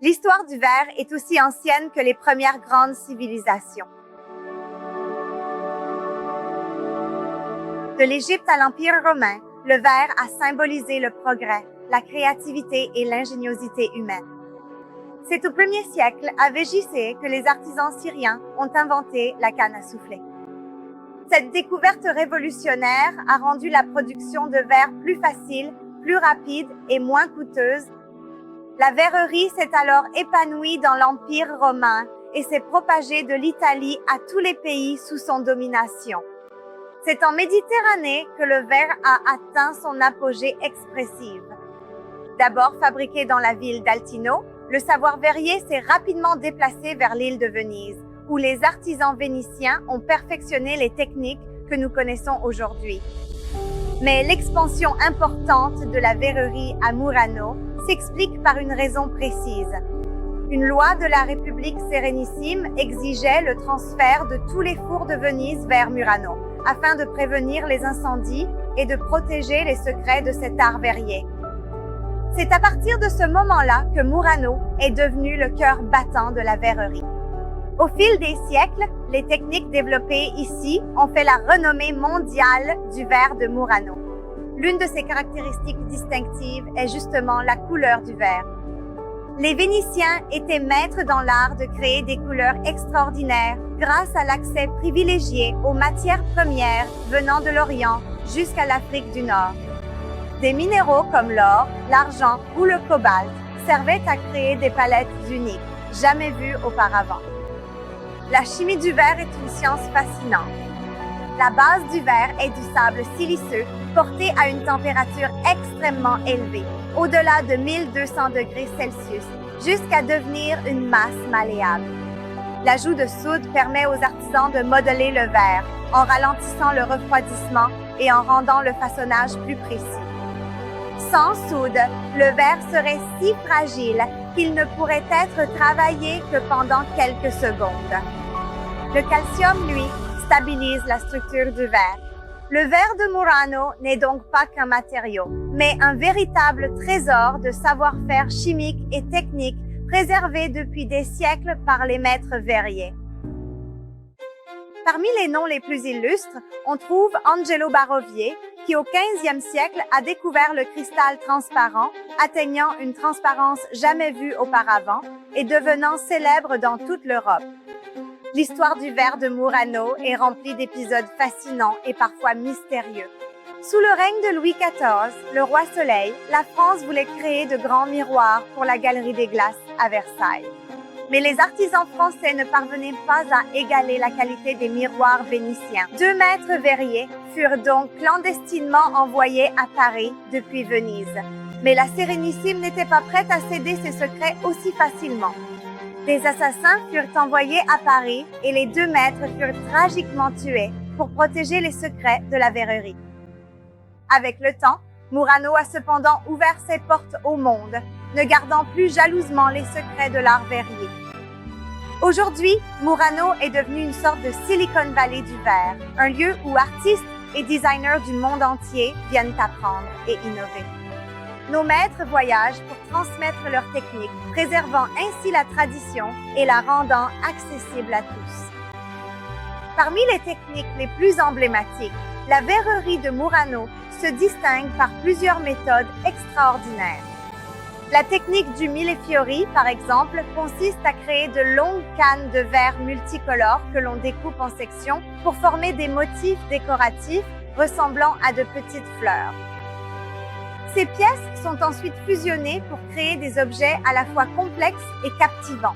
L'histoire du verre est aussi ancienne que les premières grandes civilisations. De l'Égypte à l'Empire romain, le verre a symbolisé le progrès, la créativité et l'ingéniosité humaine. C'est au 1er siècle, à Végicé, que les artisans syriens ont inventé la canne à souffler. Cette découverte révolutionnaire a rendu la production de verre plus facile, plus rapide et moins coûteuse. La verrerie s'est alors épanouie dans l'Empire romain et s'est propagée de l'Italie à tous les pays sous son domination. C'est en Méditerranée que le verre a atteint son apogée expressive. D'abord fabriqué dans la ville d'Altino, le savoir verrier s'est rapidement déplacé vers l'île de Venise, où les artisans vénitiens ont perfectionné les techniques que nous connaissons aujourd'hui. Mais l'expansion importante de la verrerie à Murano s'explique par une raison précise. Une loi de la République sérénissime exigeait le transfert de tous les fours de Venise vers Murano, afin de prévenir les incendies et de protéger les secrets de cet art verrier. C'est à partir de ce moment-là que Murano est devenu le cœur battant de la verrerie. Au fil des siècles, les techniques développées ici ont fait la renommée mondiale du verre de Murano. L'une de ses caractéristiques distinctives est justement la couleur du verre. Les Vénitiens étaient maîtres dans l'art de créer des couleurs extraordinaires grâce à l'accès privilégié aux matières premières venant de l'Orient jusqu'à l'Afrique du Nord. Des minéraux comme l'or, l'argent ou le cobalt servaient à créer des palettes uniques, jamais vues auparavant. La chimie du verre est une science fascinante. La base du verre est du sable siliceux porté à une température extrêmement élevée, au-delà de 1200 degrés Celsius, jusqu'à devenir une masse malléable. L'ajout de soude permet aux artisans de modeler le verre en ralentissant le refroidissement et en rendant le façonnage plus précis. Sans soude, le verre serait si fragile qu'il ne pourrait être travaillé que pendant quelques secondes. Le calcium, lui, stabilise la structure du verre. Le verre de Murano n'est donc pas qu'un matériau, mais un véritable trésor de savoir-faire chimique et technique préservé depuis des siècles par les maîtres verriers. Parmi les noms les plus illustres, on trouve Angelo Barovier, qui au XVe siècle a découvert le cristal transparent, atteignant une transparence jamais vue auparavant et devenant célèbre dans toute l'Europe. L'histoire du verre de Murano est remplie d'épisodes fascinants et parfois mystérieux. Sous le règne de Louis XIV, le roi Soleil, la France voulait créer de grands miroirs pour la Galerie des Glaces à Versailles. Mais les artisans français ne parvenaient pas à égaler la qualité des miroirs vénitiens. 2 maîtres verriers furent donc clandestinement envoyés à Paris depuis Venise. Mais la Sérénissime n'était pas prête à céder ses secrets aussi facilement. Des assassins furent envoyés à Paris et les 2 maîtres furent tragiquement tués pour protéger les secrets de la verrerie. Avec le temps, Murano a cependant ouvert ses portes au monde, ne gardant plus jalousement les secrets de l'art verrier. Aujourd'hui, Murano est devenu une sorte de Silicon Valley du verre, un lieu où artistes et designers du monde entier viennent apprendre et innover. Nos maîtres voyagent pour transmettre leurs techniques, préservant ainsi la tradition et la rendant accessible à tous. Parmi les techniques les plus emblématiques, la verrerie de Murano se distingue par plusieurs méthodes extraordinaires. La technique du millefiori, par exemple, consiste à créer de longues cannes de verre multicolores que l'on découpe en sections pour former des motifs décoratifs ressemblant à de petites fleurs. Ces pièces sont ensuite fusionnées pour créer des objets à la fois complexes et captivants.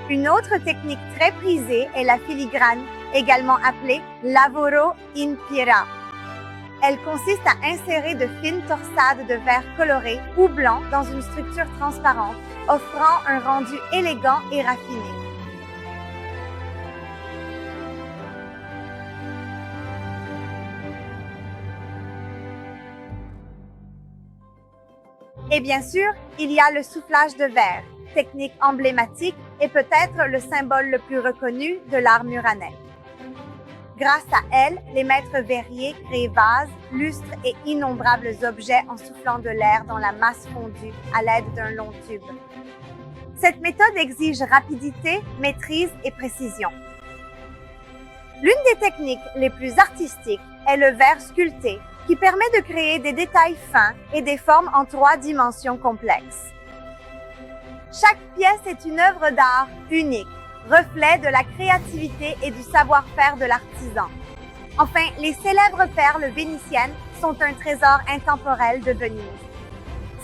Une autre technique très prisée est la filigrane, également appelée lavoro in pietra. Elle consiste à insérer de fines torsades de verre coloré ou blanc dans une structure transparente, offrant un rendu élégant et raffiné. Et bien sûr, il y a le soufflage de verre, technique emblématique et peut-être le symbole le plus reconnu de l'art muranais. Grâce à elle, les maîtres verriers créent vases, lustres et innombrables objets en soufflant de l'air dans la masse fondue à l'aide d'un long tube. Cette méthode exige rapidité, maîtrise et précision. L'une des techniques les plus artistiques est le verre sculpté, qui permet de créer des détails fins et des formes en 3 dimensions complexes. Chaque pièce est une œuvre d'art unique, reflet de la créativité et du savoir-faire de l'artisan. Enfin, les célèbres perles vénitiennes sont un trésor intemporel de Venise.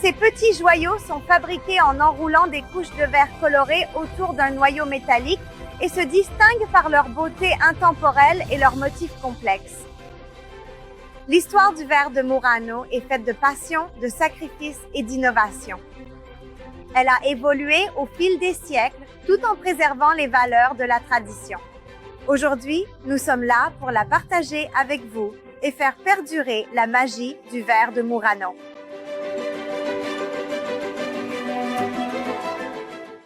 Ces petits joyaux sont fabriqués en enroulant des couches de verre coloré autour d'un noyau métallique et se distinguent par leur beauté intemporelle et leurs motifs complexes. L'histoire du verre de Murano est faite de passion, de sacrifice et d'innovation. Elle a évolué au fil des siècles tout en préservant les valeurs de la tradition. Aujourd'hui, nous sommes là pour la partager avec vous et faire perdurer la magie du verre de Murano.